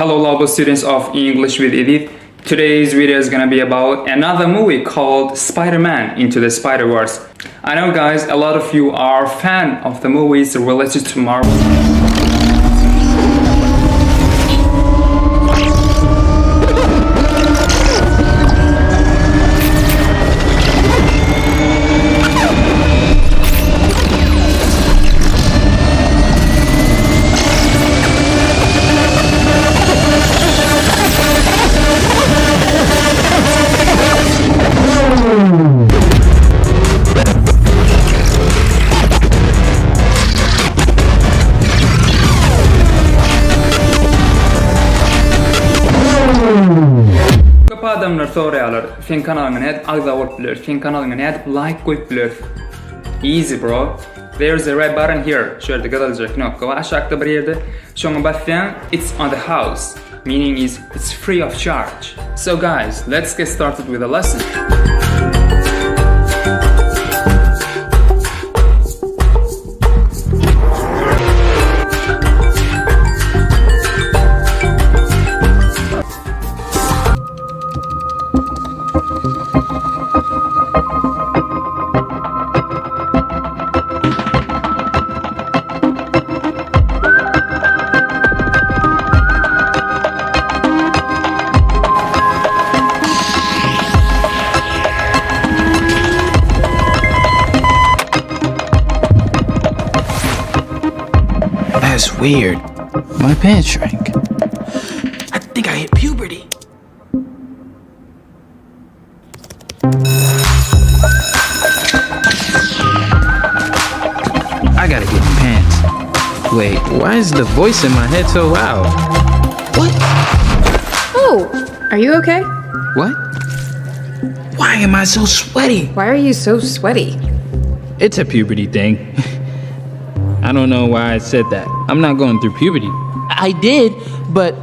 Hello lovely students of English with Edith. Today's video is gonna be about another movie called Spider-Man Into the Spider-Verse. I know guys, a lot of you are fan of the movies related to Marvel. Adamlar soruyorlar, sen kanalına ne ağza olup bilir, sen kanalına ne like koyup bilir. Easy bro. There's a red button here. Şöyle katılacak knopka var. Aşağıda bir yerde. Şuna bassan, it's on the house. Meaning is it's free of charge. So guys, let's get started with the lesson. That's weird. My pants shrank. I think I hit puberty. I gotta get in pants. Wait, why is the voice in my head so loud? What? Oh, are you okay? What? Why am I so sweaty? Why are you so sweaty? It's a puberty thing. I don't know why I said that. I'm not going through puberty. I did, but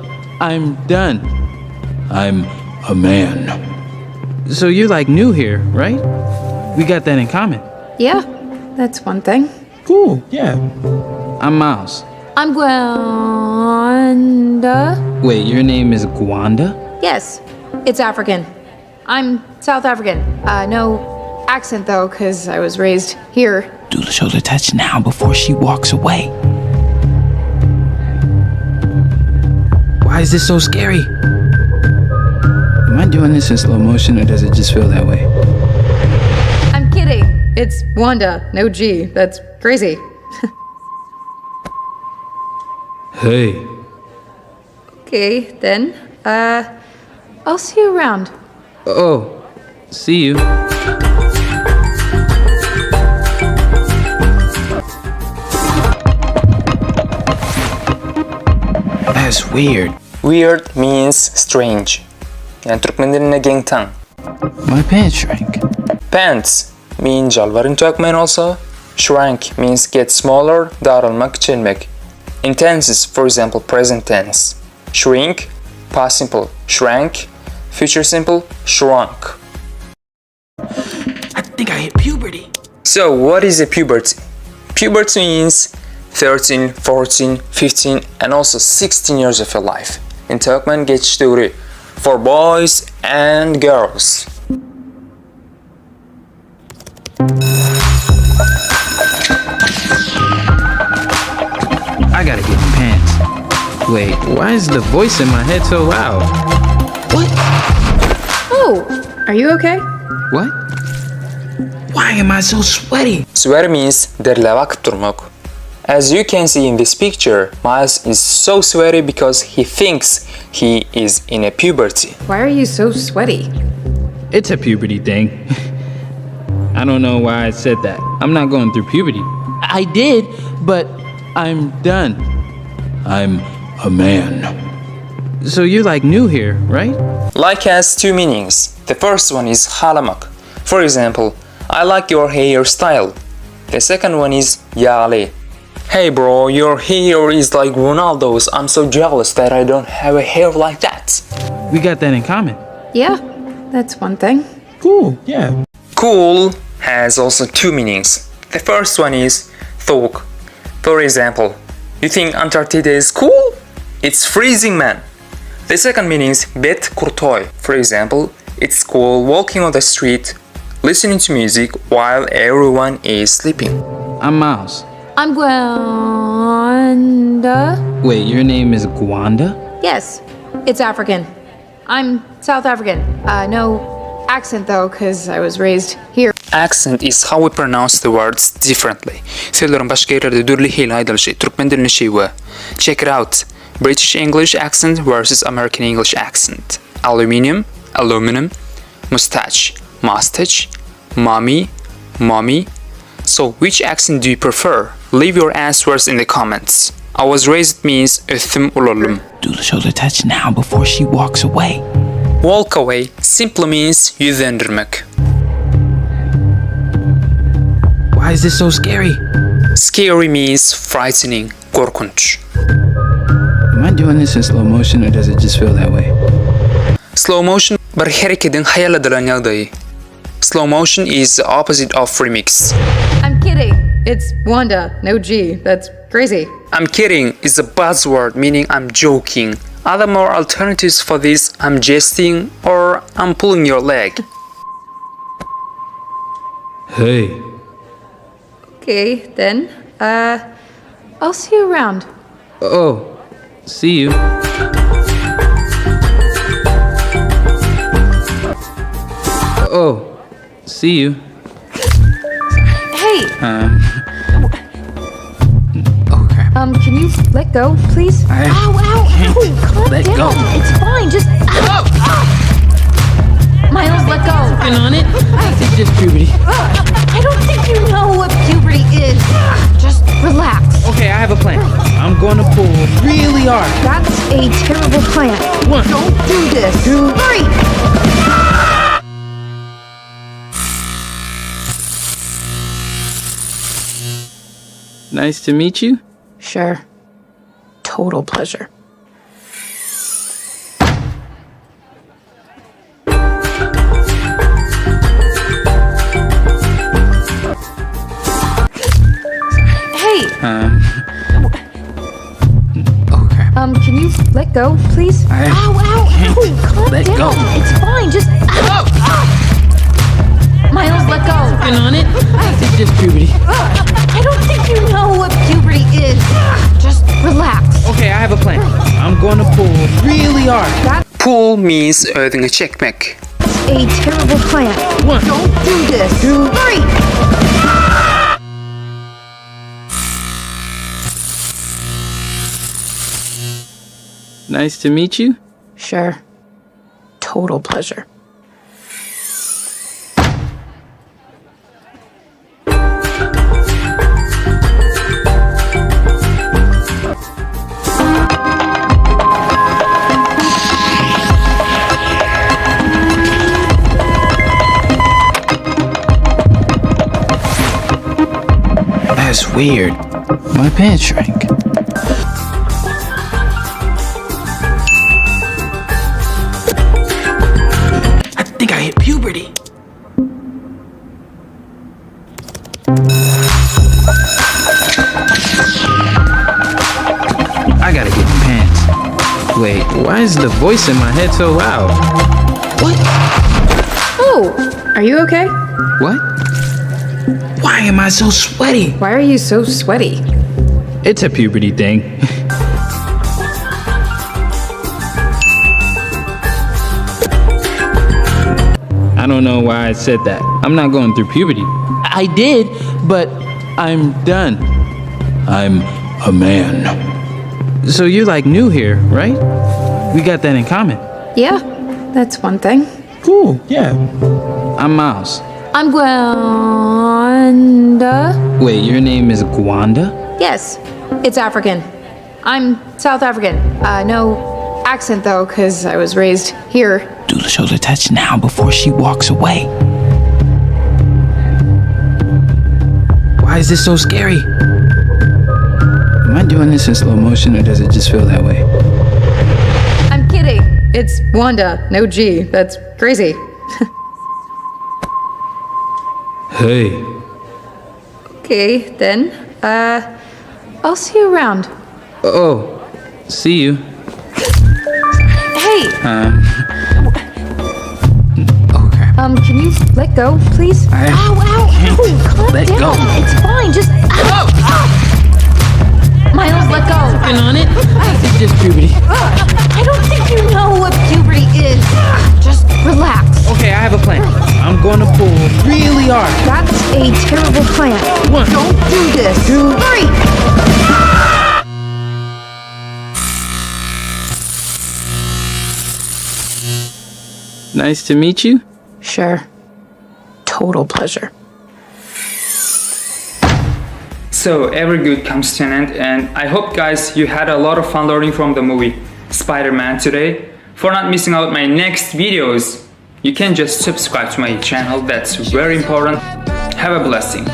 I'm done. I'm a man. So you're like new here, right? We got that in common. Yeah, that's one thing. Cool, yeah. I'm Miles. I'm Gwanda. Wait, your name is Gwanda? Yes, it's African. I'm South African. No accent though, because I was raised here. Do the shoulder touch now before she walks away. Why is this so scary? Am I doing this in slow motion or does it just feel that way? I'm kidding. It's Wanda, no G. That's crazy. Hey. Okay, then. I'll see you around. Oh, see you. That's weird. Weird means strange. Yani Türkmen diline gengtang. My pants shrank. Pants mean jalvarın Turkmen also. Shrank means get smaller, daralmak, küçülmek. In tenses, for example, present tense. Shrink, past simple, shrank, future simple, shrunk. I think I hit puberty. So, what is a puberty? Puberty means 13, 14, 15 and also 16 years of your life. In Turkmen geçiş dövrü for boys and girls. I gotta get in pants. Wait, why is the voice in my head so loud? What? Oh, are you okay? What? Why am I so sweaty? Sweaty means derleve akıp durmak. As you can see in this picture, Miles is so sweaty because he thinks he is in a puberty. Why are you so sweaty? It's a puberty thing. I don't know why I said that. I'm not going through puberty. I did, but I'm done. I'm a man. So you're like new here, right? Like has two meanings. The first one is halamak. For example, I like your hairstyle. The second one is yağlı. Hey bro, your hair is like Ronaldo's. I'm so jealous that I don't have a hair like that. We got that in common. Yeah, that's one thing. Cool, yeah. Cool has also two meanings. The first one is soğuk. For example, you think Antarctica is cool? It's freezing, man. The second meaning is bet kurtoy. For example, it's cool walking on the street, listening to music while everyone is sleeping. I'm Miles. I'm Gwanda. Wait, your name is Gwanda? Yes, it's African. I'm South African. No accent though, because I was raised here. Accent is how we pronounce the words differently. Söylerim başka yerlerde dürlü hile aydalı şey. Türkmen dilini şey bu. Check it out. British English accent versus American English accent. Aluminium, aluminum. Mustache, mustache. Mommy, mommy. So which accent do you prefer? Leave your answers in the comments. I was raised means öthüm olalım. Do the shoulder touch now before she walks away. Walk away simply means yüzlendirmek. Why is this so scary? Scary means frightening, korkunç. Am I doing this in slow motion or does it just feel that way? Slow motion bir hareketin hayal edilen yağdayı. Slow motion is the opposite of remix. I'm kidding. It's Wanda, no G. That's crazy. I'm kidding is a buzzword meaning I'm joking. Other more alternatives for this, I'm jesting or I'm pulling your leg. Hey. Okay, then. I'll see you around. Oh, see you. Oh, see you. Hey, Okay. can you let go, please? I Ow, can't calm let down. go. It's fine, just. Ow. Miles, let go. On it? It's just puberty. I don't think you know what puberty is. Just relax. Okay, I have a plan. I'm going to pull really hard. That's a terrible plan. 1, Don't do this. 2, 3. Nice to meet you. Sure. Total pleasure. Hey, Okay. can you let go, please? I Ow, can't calm let down. go. It's fine, just. Miles, let go. On it? It's just puberty. I don't think you know what puberty is. Just relax. Okay, I have a plan. I'm going to pull really hard. Pull means ödünü çekmek. A terrible plan. 1, Don't do this. 2, 3. Nice to meet you. Sure. Total pleasure. That's weird. My pants shrank. I think I hit puberty. I gotta get pants. Wait, why is the voice in my head so loud? What? Oh, are you okay? What? Why am I so sweaty? Why are you so sweaty? It's a puberty thing. I don't know why I said that. I'm not going through puberty. I did, but I'm done. I'm a man. So you're like new here, right? We got that in common. Yeah, that's one thing. Cool, yeah. I'm Miles. I'm Gwanda. Wait, your name is Gwanda? Yes, it's African. I'm South African. No accent though, because I was raised here. Do the shoulder touch now before she walks away. Why is this so scary? Am I doing this in slow motion or does it just feel that way? I'm kidding. It's Wanda, no G. That's crazy. Hey. Okay, then. I'll see you around. Oh, see you. Hey! Okay. Can you let go, please? I Ow, ow, can't ow! Calm let down. go. It's fine. Just. Ow, ow. Miles, let go. Working on it. It's just puberty. I don't think you know what puberty is. Just relax. Okay, I have a plan. I'm going to pull really hard. That's a terrible plan. 1, Don't do this. 2, 3. Nice to meet you. Sure. Total pleasure. So every good comes to an end, and I hope guys you had a lot of fun learning from the movie Spider-Man today. For not missing out my next videos, you can just subscribe to my channel. That's very important. Have a blessing.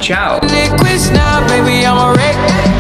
Ciao. Liquids now, baby, I'm a wreck.